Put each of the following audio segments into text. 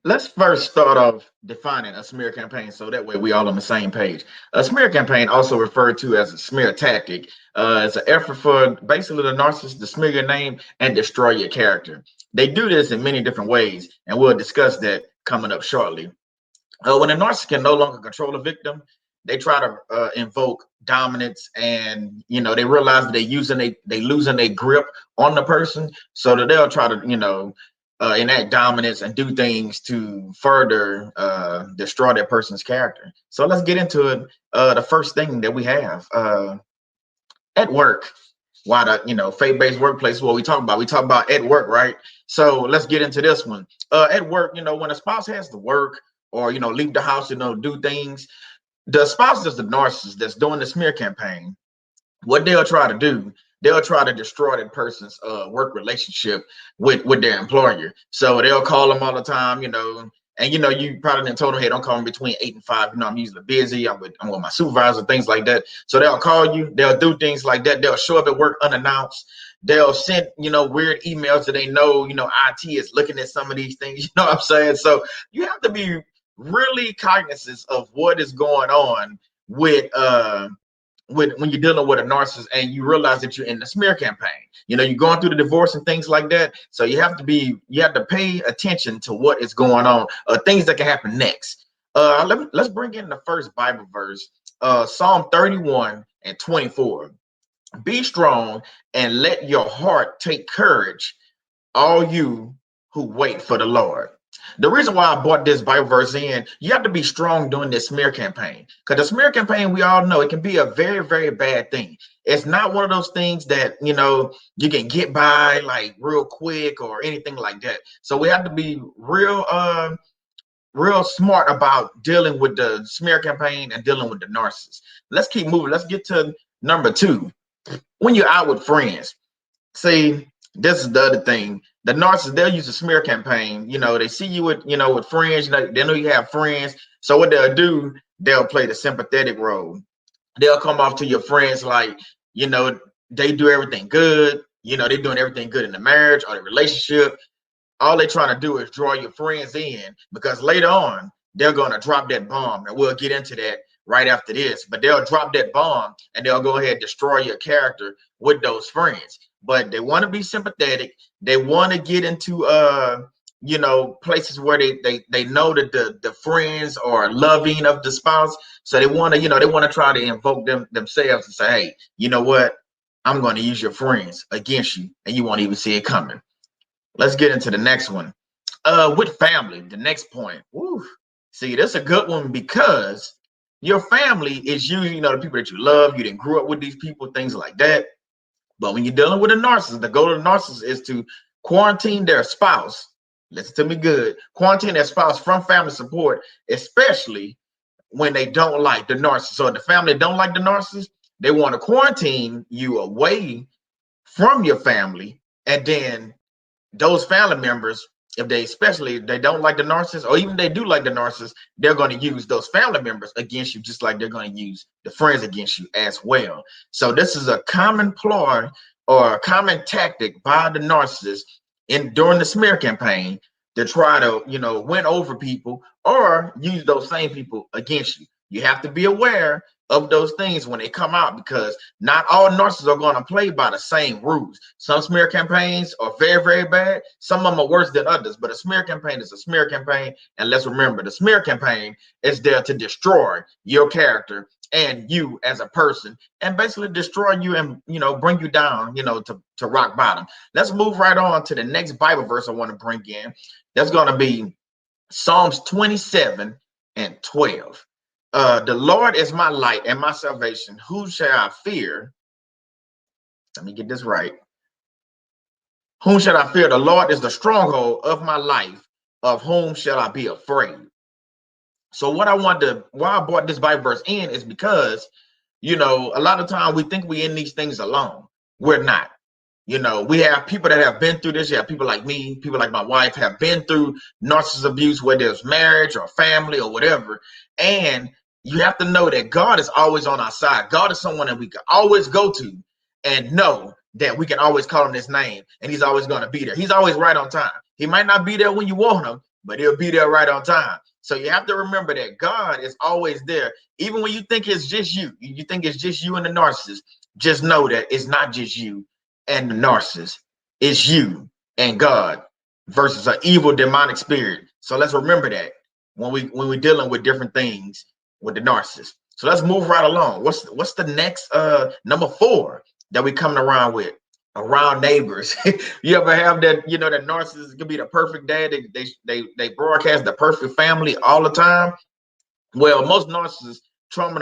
Let's first start off defining a smear campaign so that way we all on the same page. A smear campaign, also referred to as a smear tactic, is an effort for basically the narcissist to smear your name and destroy your character. They do this in many different ways, and we'll discuss that coming up shortly. When a narcissist can no longer control a victim, they try to invoke dominance, and they realize that they losing their grip on the person, so that they'll try to enact dominance and do things to further destroy that person's character. So let's get into it. The first thing that we have at work. Why the faith-based workplace? What we talk about at work, right? So let's get into this one. At work, when a spouse has to work or leave the house, do things, the spouse is the narcissist that's doing the smear campaign. What they'll try to do, they'll try to destroy that person's work relationship with their employer. So they'll call them all the time, and you probably didn't told them, hey, don't call me between 8 and 5. I'm usually busy. I'm with my supervisor, things like that. So they'll call you, they'll do things like that. They'll show up at work unannounced. They'll send, weird emails that they know, IT is looking at some of these things. You know what I'm saying? So you have to be really cognizant of what is going on with when you're dealing with a narcissist and you realize that you're in the smear campaign. You're going through the divorce and things like that. So you have to pay attention to what is going on, things that can happen next. Let's bring in the first Bible verse, Psalm 31 and 24. Be strong and let your heart take courage, all you who wait for the Lord. The reason why I brought this Bible verse in, you have to be strong during this smear campaign. Because the smear campaign, we all know, it can be a very, very bad thing. It's not one of those things that, you can get by like real quick or anything like that. So we have to be real smart about dealing with the smear campaign and dealing with the narcissist. Let's keep moving. Let's get to number two. When you're out with friends, see, this is the other thing. The narcissists, they'll use a smear campaign. They see you with friends. They know you have friends. So what they'll do, they'll play the sympathetic role. They'll come off to your friends like, you know, they do everything good. They're doing everything good in the marriage or the relationship. All they're trying to do is draw your friends in, because later on they're going to drop that bomb, and we'll get into that right after this. But they'll drop that bomb and they'll go ahead and destroy your character with those friends. But they want to be sympathetic. They want to get into places where they know that the friends are loving of the spouse. So they want to, they want to try to invoke themselves and say, hey, you know what, I'm going to use your friends against you and you won't even see it coming. Let's get into the next one. With family, the next point. Woo. See, that's a good one, because your family is usually, the people that you love. You didn't grow up with these people, things like that. But when you're dealing with a narcissist, the goal of the narcissist is to quarantine their spouse. Listen to me good. Quarantine their spouse from family support, especially when they don't like the narcissist. So if the family don't like the narcissist, they want to quarantine you away from your family, and then those family members, if they especially they don't like the narcissist, or even they do like the narcissist, they're going to use those family members against you, just like they're going to use the friends against you as well. So this is a common ploy or a common tactic by the narcissist in during the smear campaign to try to win over people or use those same people against you. You have to be aware of those things when they come out, because not all narcissists are going to play by the same rules. Some smear campaigns are very, very bad. Some of them are worse than others, but a smear campaign is a smear campaign. And let's remember, the smear campaign is there to destroy your character and you as a person, and basically destroy you and bring you down to rock bottom. Let's move right on to the next Bible verse I want to bring in. That's going to be Psalms 27 and 12. The Lord is my light and my salvation. Who shall I fear? Let me get this right. Whom shall I fear? The Lord is the stronghold of my life. Of whom shall I be afraid? So why I brought this Bible verse in is because, a lot of time we think we in these things alone. We're not. We have people that have been through this. You have people like me, people like my wife have been through narcissist abuse, whether it's marriage or family or whatever. And you have to know that God is always on our side. God is someone that we can always go to and know that we can always call him his name, and he's always going to be there. He's always right on time. He might not be there when you want him, but he'll be there right on time. So you have to remember that God is always there. Even when you think it's just you think it's just you and the narcissist, just know that it's not just you and the narcissist. It's you and God versus an evil demonic spirit. So let's remember that when we're dealing with different things with the narcissist. So let's move right along. What's the next number 4 that we coming around with? Around neighbors. You ever have that, that narcissist can be the perfect dad, they broadcast the perfect family all the time? Well, most narcissists trauma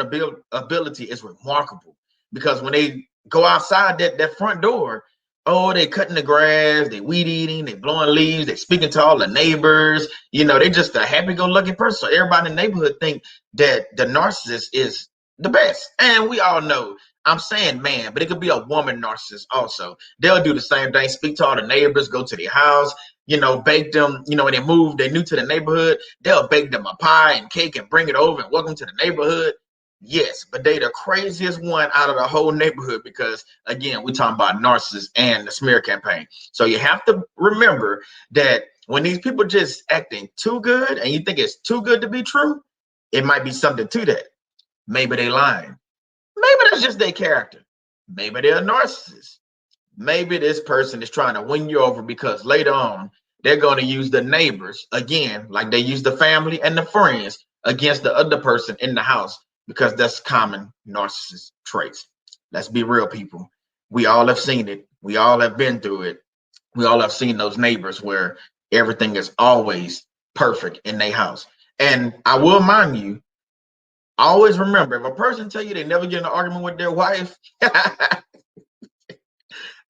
ability is remarkable, because when they go outside that front door, oh, they cutting the grass, they weed eating, they blowing leaves, they speaking to all the neighbors. They just a happy-go-lucky person. So everybody in the neighborhood think that the narcissist is the best. And we all know, I'm saying man, but it could be a woman narcissist also. They'll do the same thing, speak to all the neighbors, go to their house, bake them, when they move, they're new to the neighborhood, they'll bake them a pie and cake and bring it over and welcome to the neighborhood. Yes, but they the craziest one out of the whole neighborhood, because again, we're talking about narcissists and the smear campaign. So you have to remember that when these people just acting too good and you think it's too good to be true, it might be something to that. Maybe they lying. Maybe that's just their character. Maybe they're a narcissist. Maybe this person is trying to win you over because later on they're going to use the neighbors again, like they use the family and the friends against the other person in the house, because that's common narcissist traits. Let's be real, people. We all have seen it. We all have been through it. We all have seen those neighbors where everything is always perfect in their house. And I will mind you, always remember, if a person tell you they never get in an argument with their wife,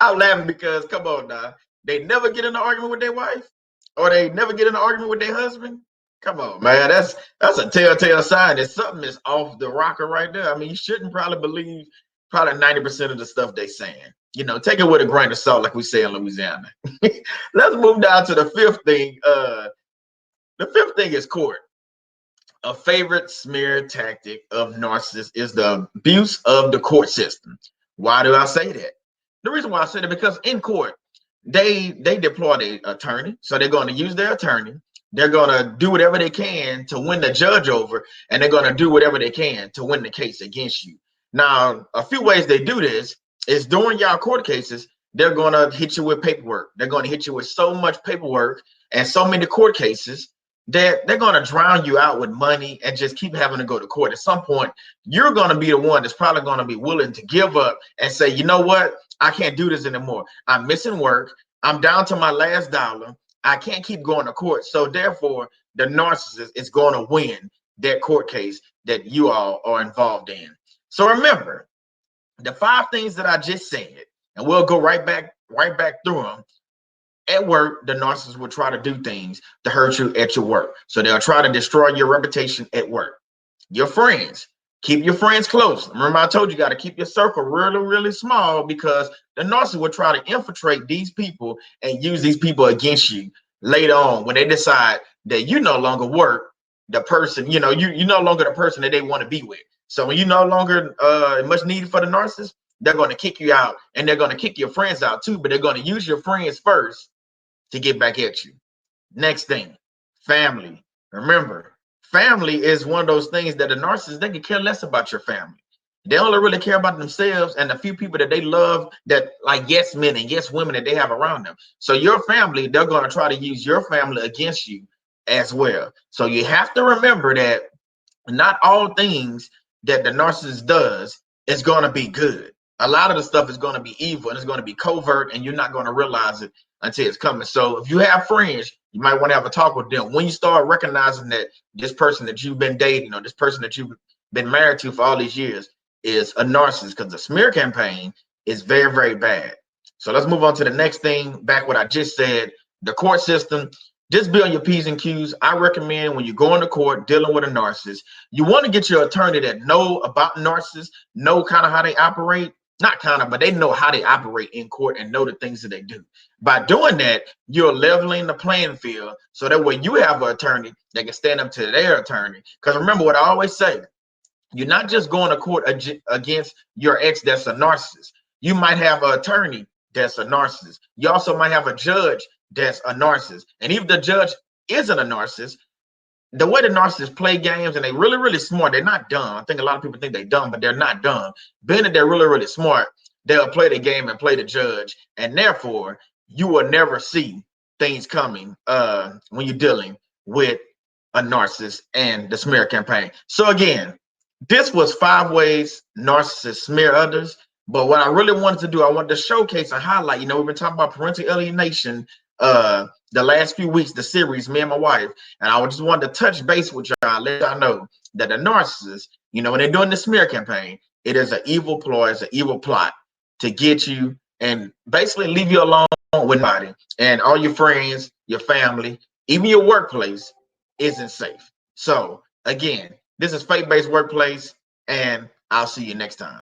I'm laughing because, come on now, they never get in an argument with their wife, or they never get in an argument with their husband. Come on, man, that's a telltale sign that something is off the rocker right there. I mean, you shouldn't probably believe probably 90% of the stuff they saying. Take it with a grain of salt, like we say in Louisiana. Let's move down to the 5th thing. The 5th thing is court. A favorite smear tactic of narcissists is the abuse of the court system. Why do I say that? The reason why I say that, because in court, they deploy the attorney. So they're going to use their attorney. They're going to do whatever they can to win the judge over, and they're going to do whatever they can to win the case against you. Now, a few ways they do this is during y'all court cases, they're going to hit you with paperwork. They're going to hit you with so much paperwork and so many court cases that they're going to drown you out with money and just keep having to go to court. At some point, you're going to be the one that's probably going to be willing to give up and say, you know what? I can't do this anymore. I'm missing work. I'm down to my last dollar. I can't keep going to court. So therefore, the narcissist is going to win that court case that you all are involved in. So remember, the 5 things that I just said, and we'll go right back through them. At work, the narcissist will try to do things to hurt you at your work. So they'll try to destroy your reputation at work. Your friends, keep your friends close. Remember, I told you got to keep your circle really, really small, because the narcissist will try to infiltrate these people and use these people against you later on when they decide that you no longer work the person, you no longer the person that they want to be with. So when you no longer much needed for the narcissist, they're going to kick you out, and they're going to kick your friends out too, but they're going to use your friends first to get back at you. Next thing, family. Remember, family is one of those things that the narcissist, they can care less about your family. They only really care about themselves and the few people that they love, that like yes men and yes women that they have around them. So your family, they're going to try to use your family against you as well. So you have to remember that not all things that the narcissist does is going to be good. A lot of the stuff is going to be evil, and it's going to be covert, and you're not going to realize it until it's coming. So if you have friends, you might want to have a talk with them. When you start recognizing that this person that you've been dating, or this person that you've been married to for all these years is a narcissist, because the smear campaign is very, very bad. So let's move on to the next thing. Back what I just said, the court system. Just be on your P's and Q's. I recommend when you go into court dealing with a narcissist, you want to get your attorney that know about narcissists, know kind of how they operate. Not kind of, but they know how they operate in court and know the things that they do. By doing that, you're leveling the playing field, so that way you have an attorney that can stand up to their attorney. Because remember what I always say, you're not just going to court against your ex that's a narcissist. You might have an attorney that's a narcissist. You also might have a judge that's a narcissist. And even the judge isn't a narcissist, the way the narcissists play games, and they really, really smart. They're not dumb. I think a lot of people think they're dumb, but they're not dumb. Being that they're really, really smart, they'll play the game and play the judge, and therefore you will never see things coming when you're dealing with a narcissist and the smear campaign. So again, this was 5 ways narcissists smear others. But what I really wanted to do, I wanted to showcase and highlight, we've been talking about parental alienation the last few weeks, the series, me and my wife, and I just wanted to touch base with y'all, let y'all know that the narcissist, when they're doing the smear campaign, it is an evil ploy, it's an evil plot to get you and basically leave you alone with nobody, and all your friends, your family, even your workplace isn't safe. So again, this is Faith-Based Workplace, and I'll see you next time.